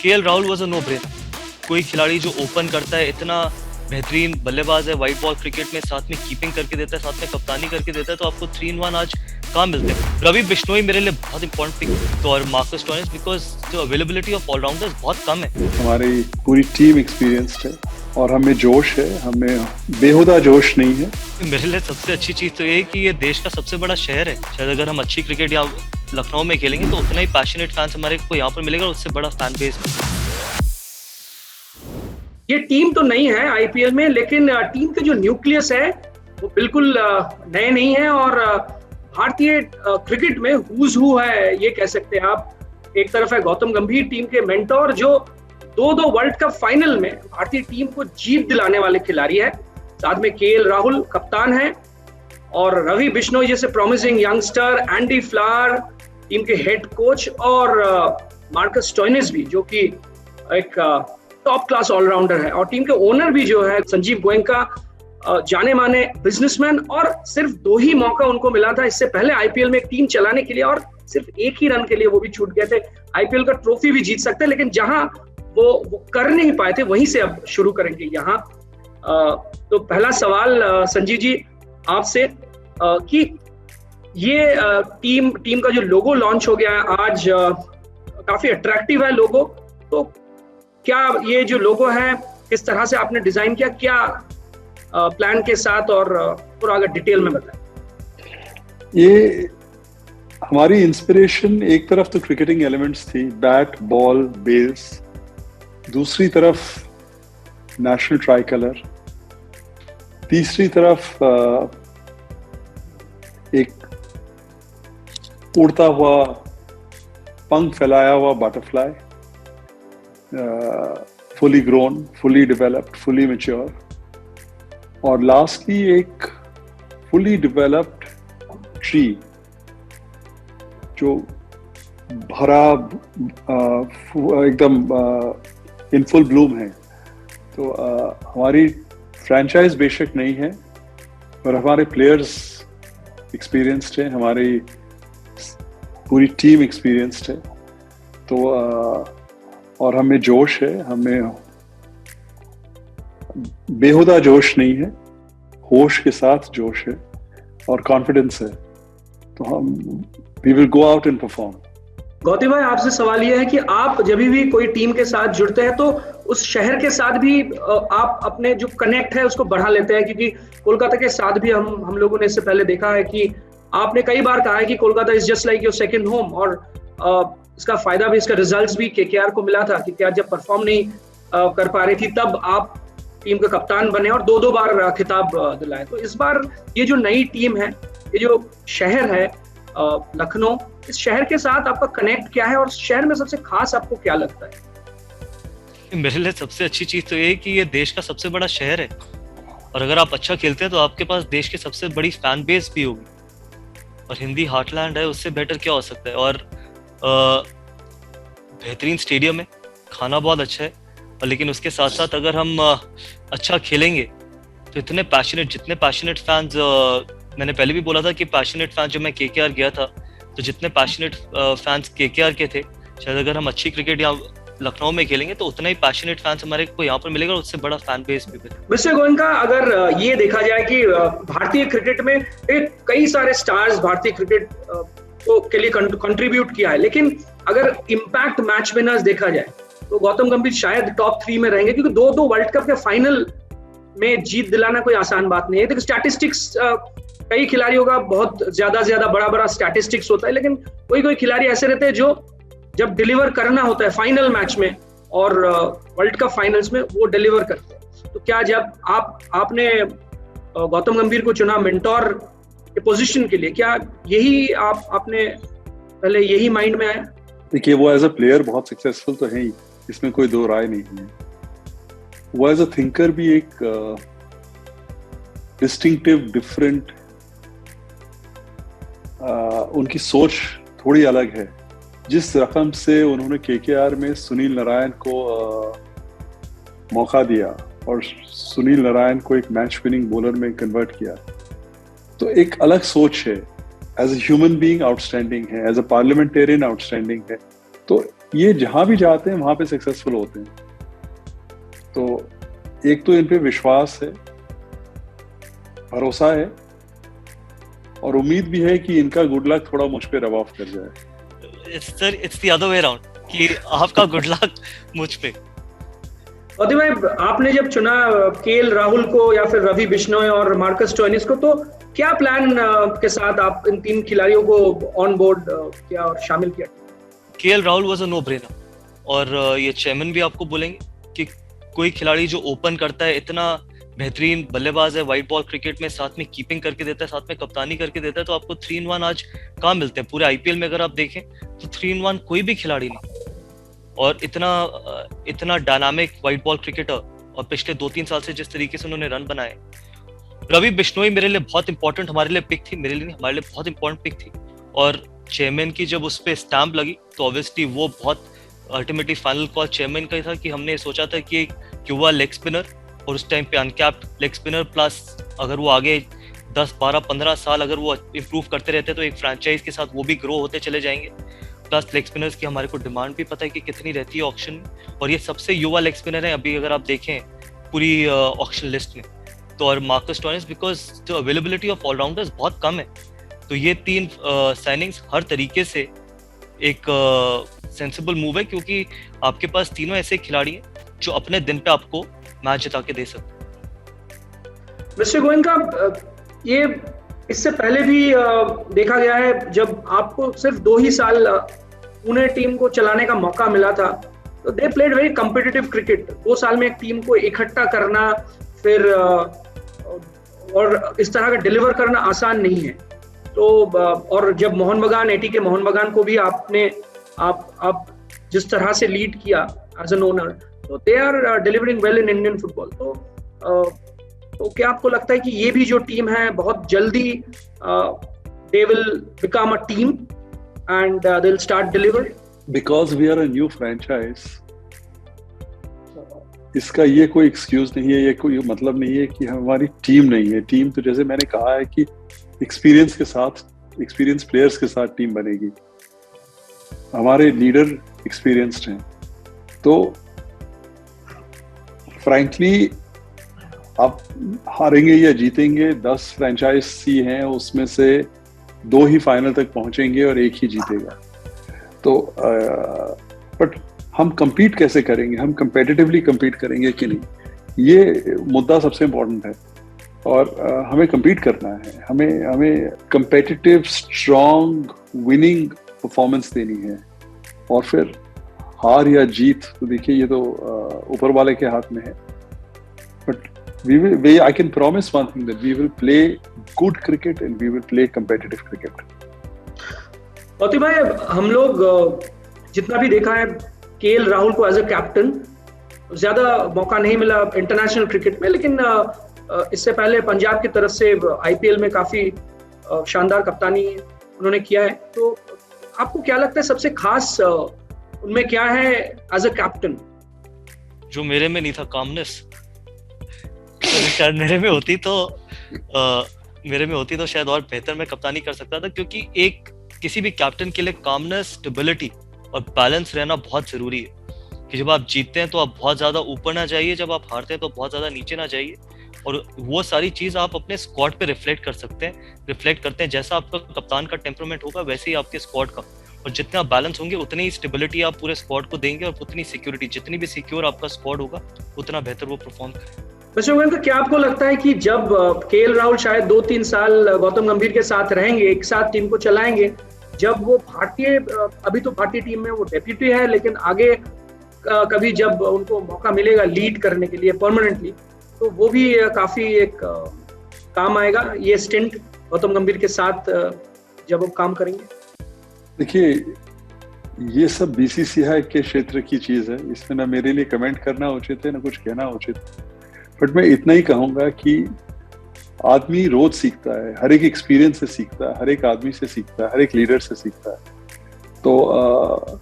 KL Rahul was a no brain. कोई खिलाड़ी जो ओपन करता है, इतना बेहतरीन बल्लेबाज है, व्हाइट बॉल क्रिकेट में साथ में कीपिंग करके देता है, साथ में कप्तानी करके देता है, तो आपको 3 इन 1 आज कहाँ मिलते हैं। रवि बिश्नोई मेरे लिए बहुत इंपॉर्टेंट पिक, तो और मार्कस स्टोइनिस, बिकॉज जो अवेलेबिलिटी ऑफ ऑलराउंडर्स बहुत कम है। हमारी पूरी टीम एक्सपीरियंस्ड है और हमें जोश है, हमें बेहुदा जोश नहीं है। मेरे लिए सबसे अच्छी चीज़ तो ये है कि ये देश का सबसे बड़ा शहर है। शायद अगर हम अच्छी क्रिकेट या लखनऊ में खेलेंगे तो उतना ही पैशनेट फैंस हमारे को यहाँ पर मिलेगा और उससे बड़ा फैन बेस। ये टीम तो नहीं है आईपीएल में, लेकिन टीम के जो न्यूक्लियस है वो बिल्कुल नए नहीं है और भारतीय क्रिकेट में हुज हू है, ये कह सकते हैं आप। एक तरफ है गौतम गंभीर, टीम के मेंटोर, जो दो वर्ल्ड कप फाइनल में भारतीय टीम को जीत दिलाने वाले खिलाड़ी है। साथ में केएल राहुल कप्तान है और रवि बिश्नोई जैसे promising youngster, Andy flower team के हेड कोच और मार्कस स्टोइनिस भी, जो कि एक टॉप क्लास ऑलराउंडर है। और टीम के ओनर भी जो है संजीव गोयनका, जाने माने बिजनेसमैन, और सिर्फ 2 ही मौका उनको मिला था इससे पहले आईपीएल में एक टीम चलाने के लिए और सिर्फ 1 ही रन के लिए वो भी छूट गए थे। आईपीएल का ट्रॉफी भी जीत सकते, लेकिन जहां वो कर नहीं पाए थे वहीं से अब शुरू करेंगे यहाँ। तो पहला सवाल संजीव जी आपसे कि ये टीम का जो लोगो लॉन्च हो गया है आज, काफी अट्रैक्टिव है लोगो, तो क्या ये जो लोगो है किस तरह से आपने डिजाइन किया, क्या प्लान के साथ, और पूरा अगर डिटेल में बताएं। ये हमारी इंस्पिरेशन एक तरफ तो क्रिकेटिंग एलिमेंट्स थी, बैट बॉल बेल्स, दूसरी तरफ नेशनल ट्राई कलर, तीसरी तरफ एक उड़ता हुआ पंख फैलाया हुआ butterfly, fully grown, fully developed, fully mature, और लास्टली एक फुली डेवलप्ड ट्री जो भरा एकदम इन फुल ब्लूम है। तो हमारी फ्रेंचाइज बेशक नहीं है पर हमारे प्लेयर्स एक्सपीरियंस्ड हैं, हमारी पूरी टीम एक्सपीरियंस्ड है। तो और हमें जोश है, हमें बेहुदा जोश नहीं है, होश के साथ जोश है और कॉन्फिडेंस है। तो हम we will go out and perform. Gautam भाई, आपसे सवाल यह है कि आप जब भी कोई टीम के साथ जुड़ते हैं तो उस शहर के साथ भी आप अपने जो कनेक्ट है उसको बढ़ा लेते हैं, क्योंकि कोलकाता के साथ भी हम लोगों ने इससे पहले देखा है कि आपने कई बार कहा है कि Kolkata is just like your second home, और इसका फायदा भी, इसका रिजल्ट्स भी केकेआर को मिला था। केकेआर जब परफॉर्म नहीं कर पा रही थी तब आप टीम का कप्तान बने और 2 बार खिताब दिलाए। तो इस बार ये जो नई टीम है, ये जो शहर है लखनऊ, इस शहर के साथ आपका कनेक्ट क्या है और शहर में सबसे खास आपको क्या लगता है? मेरे लिए सबसे अच्छी चीज तो ये है कि ये देश का सबसे बड़ा शहर है और अगर आप अच्छा खेलते हैं तो आपके पास देश की सबसे बड़ी फैन बेस भी होगी और हिंदी हार्टलैंड है, उससे बेटर क्या हो सकता है। और बेहतरीन स्टेडियम है, खाना बहुत अच्छा है, और लेकिन उसके साथ साथ अगर हम अच्छा खेलेंगे तो जितने पैशनेट फैंस, मैंने पहले भी बोला था कि पैशनेट फैंस, जब मैं केकेआर गया था तो जितने पैशनेट फैंस केकेआर के थे, शायद अगर हम अच्छी क्रिकेट या लखनऊ में खेलेंगे तो उतना ही पैशनेट फैंस हमारे को यहाँ पर मिलेगा और उससे बड़ा फैन बेस भी। मिस्टर गोयनका, अगर ये देखा जाए कि भारतीय क्रिकेट में कई सारे स्टार्स भारतीय क्रिकेट के लिए कंट्रीब्यूट किया है, लेकिन अगर इम्पैक्ट मैच विनर्स देखा जाए तो गौतम गंभीर शायद टॉप 3 में रहेंगे, क्योंकि 2 वर्ल्ड कप के फाइनल में जीत दिलाना कोई आसान बात नहीं है। देखो स्टैटिस्टिक्स, कई खिलाड़ियों का बहुत ज्यादा बड़ा स्टैटिस्टिक्स होता है, लेकिन कोई खिलाड़ी ऐसे रहते हैं जो जब डिलीवर करना होता है फाइनल मैच में और वर्ल्ड कप फाइनल्स में वो डिलीवर करते हैं। तो क्या जब आपने गौतम गंभीर को चुना मेंटोर के पोजीशन के लिए, क्या यही आपने पहले यही माइंड में आया? देखिए, वो एज अ प्लेयर बहुत सक्सेसफुल तो है ही, इसमें कोई 2 राय नहीं है। वो एज अ थिंकर भी एक डिस्टिंक्टिव, डिफरेंट, उनकी सोच थोड़ी अलग है। जिस रकम से उन्होंने केकेआर में सुनील नारायण को मौका दिया और सुनील नारायण को एक मैच विनिंग बॉलर में कन्वर्ट किया, तो एक अलग सोच है। As a human being outstanding है, एज ए पार्लियामेंटेरियन आउटस्टैंडिंग है। तो ये जहां भी जाते हैं वहां पे सक्सेसफुल होते हैं। तो एक तो इन पे विश्वास है, भरोसा है, और उम्मीद भी है कि इनका गुड लक थोड़ा मुझ पे रब ऑफ कर जाए। Sir it's the other way around कि आपका गुड लक मुझ पे। गौतम भाई, आपने जब चुना केएल राहुल को या फिर रवि बिश्नोई और मार्कस स्टोइनिस को, तो क्या प्लान के साथ आप इन 3 खिलाड़ियों को ऑन बोर्ड किया और शामिल किया? KL Rahul was a no brainer, और ये चेयरमैन भी आपको बोलेंगे कि कोई खिलाड़ी जो ओपन करता है, इतना बेहतरीन बल्लेबाज है व्हाइट बॉल क्रिकेट में, साथ में कीपिंग करके देता है, साथ में कप्तानी करके देता है, तो आपको 3-in-1 आज कहाँ मिलते हैं? पूरे आईपीएल में अगर आप देखें तो 3-in-1 कोई भी खिलाड़ी नहीं, और इतना डायनामिक व्हाइट बॉल क्रिकेटर, और पिछले 2-3 साल से जिस तरीके से उन्होंने रन बनाए। रवि बिश्नोई मेरे लिए बहुत इंपॉर्टेंट, हमारे लिए पिक थी, मेरे लिए नहीं, हमारे लिए बहुत इंपॉर्टेंट पिक थी, और चेयरमैन की जब उस पर स्टैंप लगी तो ऑब्वियसली वो बहुत अल्टीमेटली फाइनल कॉल चेयरमैन का ही था कि हमने सोचा था कि एक युवा लेग स्पिनर, और उस टाइम पे अनकैप्ड लेग स्पिनर, प्लस अगर वो आगे 10, 12, 15 साल अगर वो इम्प्रूव करते रहते तो एक फ्रेंचाइज के साथ वो भी ग्रो होते चले जाएंगे। प्लस लेग स्पिनर्स की हमारे को डिमांड भी पता है कि कितनी रहती है ऑक्शन में, और ये सबसे युवा लेग स्पिनर है अभी अगर आप देखें पूरी ऑक्शन लिस्ट में। तो और मार्कस स्टोइनिस, बिकॉज जो अवेलेबिलिटी ऑफ ऑलराउंडर्स बहुत कम है, तो ये 3 साइनिंग्स हर तरीके से एक सेंसिबल मूव है, क्योंकि आपके पास तीनों ऐसे खिलाड़ी हैं जो अपने दिन पे आपको मैच जिता के दे सकते। मिस्टर गोयनका, ये इससे पहले भी देखा गया है, जब आपको सिर्फ 2 ही साल पुणे टीम को चलाने का मौका मिला था, तो they played very competitive cricket. 2 साल में एक टीम को इकट्ठा करना, फिर और इस तरह का डिलीवर करना आसान नहीं है। तो और जब मोहन बगान, एटीके मोहन बगान को भी आपने आप जिस तरह से लीड किया एज एन ओनर, तो they are delivering well in Indian football. तो क्या आपको लगता है कि ये भी जो टीम है बहुत जल्दी they will become a team and they will start deliver? Because we are a new franchise, इसका ये कोई एक्सक्यूज नहीं है, ये कोई मतलब नहीं है कि हमारी टीम नहीं है। टीम तो जैसे मैंने कहा है कि एक्सपीरियंस के साथ, एक्सपीरियंस प्लेयर्स के साथ टीम बनेगी। हमारे लीडर एक्सपीरियंस्ड हैं, तो फ्रैंकली आप हारेंगे या जीतेंगे, 10 फ्रेंचाइजी हैं, उसमें से 2 ही फाइनल तक पहुंचेंगे और 1 ही जीतेगा। तो बट हम compete कैसे करेंगे, हम competitively compete करेंगे कि नहीं, ये मुद्दा सबसे इम्पोर्टेंट है। और हमें compete करना है, हमें competitive, strong, winning performance देनी है। और फिर हार या जीत तो देखिए ये तो ऊपर वाले के हाथ में है। But I can promise one thing, that we will play good cricket and we will play competitive cricket. Gautam भाई, हम लोग जितना भी देखा है, केएल राहुल को एज अ कैप्टन ज्यादा मौका नहीं मिला इंटरनेशनल क्रिकेट में, लेकिन इससे पहले पंजाब की तरफ से आईपीएल में काफी शानदार कप्तानी उन्होंने किया है। तो आपको क्या लगता है सबसे खास उनमें क्या है एज अ कैप्टन? जो मेरे में नहीं था, कामनेस। शायद मेरे में होती तो शायद और बेहतर मैं कप्तानी कर सकता था, क्योंकि एक किसी भी कैप्टन के लिए कामनेस, स्टेबिलिटी और बैलेंस रहना बहुत जरूरी है। कि जब आप जीतते हैं तो आप बहुत ज्यादा ऊपर ना जाइए, जब आप हारते हैं तो बहुत ज्यादा नीचे ना जाइए, और वो सारी चीज आप अपने स्क्वाड पे रिफ्लेक्ट करते हैं। जैसा आपका कप्तान का टेम्परामेंट होगा वैसे ही आपके स्क्वाड का, और जितने आप बैलेंस होंगे उतनी ही स्टेबिलिटी आप पूरे स्क्वाड को देंगे, और उतनी सिक्योरिटी, जितनी भी सिक्योर आपका स्क्वाड होगा उतना बेहतर वो परफॉर्म करेगा। मिस्टर गोयनका, क्या आपको लगता है कि जब केएल राहुल शायद 2-3 साल गौतम गंभीर के साथ रहेंगे, एक साथ टीम को चलाएंगे, जब वो अभी तो भारतीय टीम में वो डेप्यूटी है, लेकिन आगे कभी जब उनको मौका मिलेगा लीड करने के लिए परमानेंटली, तो वो भी काफी एक काम आएगा, ये स्टिंट गौतम गंभीर के साथ जब वो काम करेंगे? देखिए, ये सब बीसीसीआई के क्षेत्र की चीज है, इसमें ना मेरे लिए कमेंट करना उचित है ना कुछ कहना उचित है। बट मैं इतना ही कहूंगा कि आदमी रोज सीखता है, हर एक एक्सपीरियंस से सीखता है, हर एक आदमी से सीखता है, हर एक लीडर से सीखता है। तो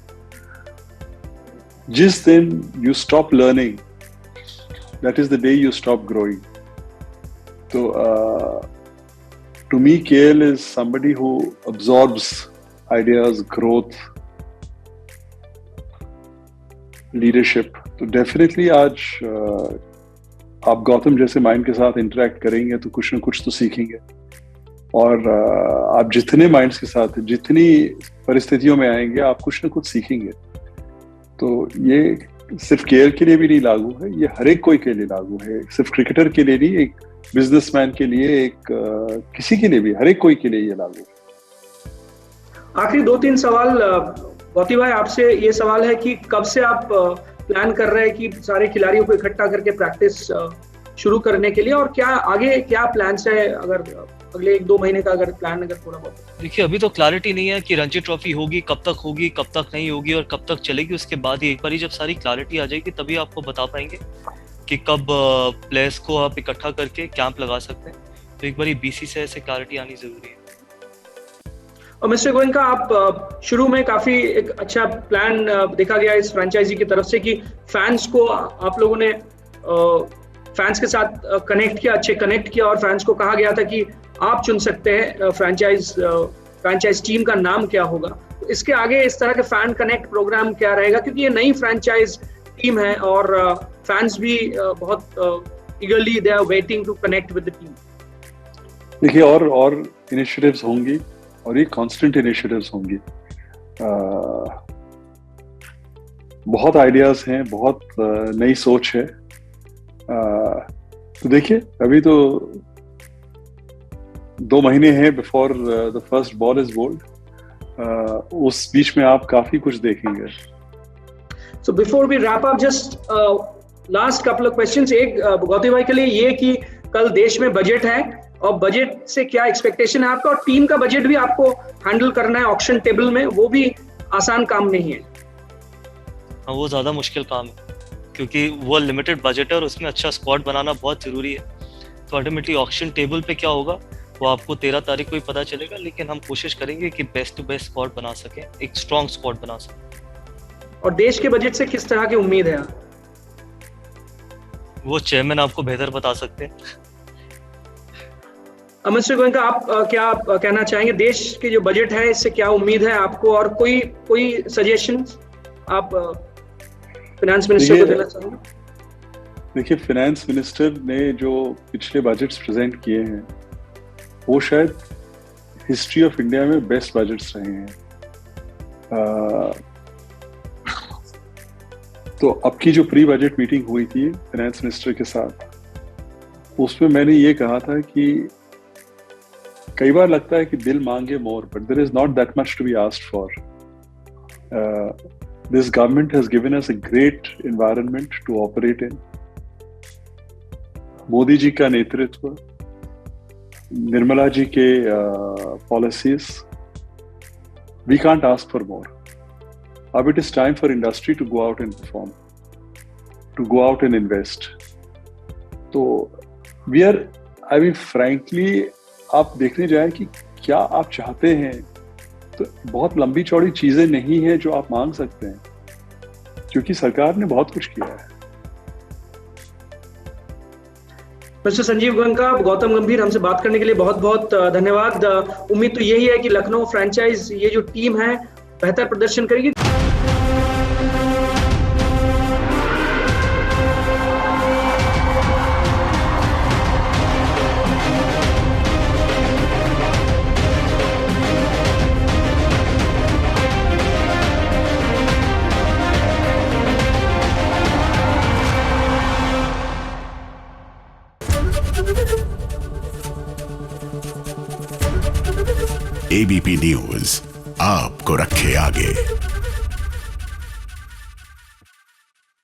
जिस दिन you stop learning, that is the day you stop growing. तो to me KL is somebody who absorbs ideas, growth, leadership. तो डेफिनेटली आज आप गौतम जैसे माइंड के साथ इंटरेक्ट करेंगे तो कुछ ना कुछ तो सीखेंगे, और आप जितने माइंड्स के साथ जितनी परिस्थितियों में आएंगे आप कुछ ना कुछ सीखेंगे। तो ये सिर्फ केएल के लिए भी नहीं लागू है, ये हर एक कोई के लिए लागू है, सिर्फ क्रिकेटर के लिए नहीं, एक बिजनेसमैन के लिए, एक किसी के लिए भी, हर एक कोई के लिए ये लागू है। आखिरी 2-3 सवाल गौती भाई आपसे ये सवाल है कि कब से आप प्लान कर रहे हैं कि सारे खिलाड़ियों को इकट्ठा करके प्रैक्टिस शुरू करने के लिए, और क्या आगे क्या प्लान्स है, अगर अगले 1-2 महीने का अगर प्लान अगर थोड़ा बहुत? देखिए अभी तो क्लैरिटी नहीं है कि रणजी ट्रॉफी होगी, कब तक नहीं होगी और कब तक चलेगी। उसके बाद ही एक बार जब सारी क्लैरिटी आ जाएगी तभी आपको बता पाएंगे कि कब प्लेयर्स को आप इकट्ठा करके कैंप लगा सकते हैं। तो एक बार बीसीसीआई से क्लैरिटी आनी जरूरी है। और मिस्टर गोयनका, आप शुरू में काफी एक अच्छा प्लान देखा गया इस फ्रेंचाइजी की तरफ से कि फैंस को आप लोगों ने फैंस के साथ कनेक्ट किया और फैंस को कहा गया था कि आप चुन सकते हैं फ्रेंचाइज टीम का नाम क्या होगा। तो इसके आगे इस तरह के फैन कनेक्ट प्रोग्राम क्या रहेगा, क्योंकि ये नई फ्रेंचाइज टीम है और फैंस भी बहुत eagerly they are waiting to connect with the team. देखिए और इनिशिएटिव्स होंगी और ये कांस्टेंट इनिशिएटिव्स होंगी। बहुत आइडियाज हैं, बहुत नई सोच है। तो देखिए अभी तो 2 महीने हैं before the first ball is bowled. उस बीच में आप काफी कुछ देखेंगे। So before we wrap up, just last couple of questions. एक गौतम भाई के लिए ये कि कल देश में बजट है और बजट से क्या एक्सपेक्टेशन है आपका, और टीम का बजट भी आपको हैंडल करना है ऑक्शन टेबल में, वो भी आसान काम नहीं है। हाँ, वो ज्यादा मुश्किल काम है क्योंकि वो लिमिटेड बजट है और उसमें अच्छा स्क्वाड बनाना बहुत जरूरी है। तो अल्टीमेटली ऑक्शन टेबल पे क्या होगा वो आपको 13 तारीख को ही पता चलेगा, लेकिन हम कोशिश करेंगे कि बेस्ट टू बेस्ट स्क्वाड बना सके, एक स्ट्रॉन्ग स्क्वाड बना सके। और देश के बजट से किस तरह की उम्मीद है? वो चेयरमैन आपको बेहतर बता सकते हैं। मिस्टर गोयनका, आप क्या कहना चाहेंगे? देश के जो बजट है इससे क्या उम्मीद है आपको, और कोई सजेशन आप फाइनेंस मिनिस्टर को देना चाहेंगे? देखिए फाइनेंस मिनिस्टर ने जो पिछले बजट्स प्रेजेंट किए हैं वो शायद हिस्ट्री ऑफ इंडिया में बेस्ट बजट्स रहे हैं। तो अब की जो प्री बजट मीटिंग हुई थी फाइनेंस मिनिस्टर के साथ, उसमें मैंने ये कहा था कि कई बार लगता है कि दिल मांगे more, but there is not that much to be asked for. This government has given us a great environment to operate in. Modi ji का नेतृत्व, निर्मला जी के policies, we can't ask for more. Now it is time for industry to go out and perform, to go out and invest. तो we are, I mean, frankly, आप देखने जाएं कि क्या आप चाहते हैं, तो बहुत लंबी चौड़ी चीजें नहीं है जो आप मांग सकते हैं, क्योंकि सरकार ने बहुत कुछ किया है। मिस्टर संजीव गोयनका, गौतम गंभीर, हमसे बात करने के लिए बहुत बहुत धन्यवाद। उम्मीद तो यही है कि लखनऊ फ्रेंचाइज ये जो टीम है बेहतर प्रदर्शन करेगी। एबीपी न्यूज आपको रखे आगे।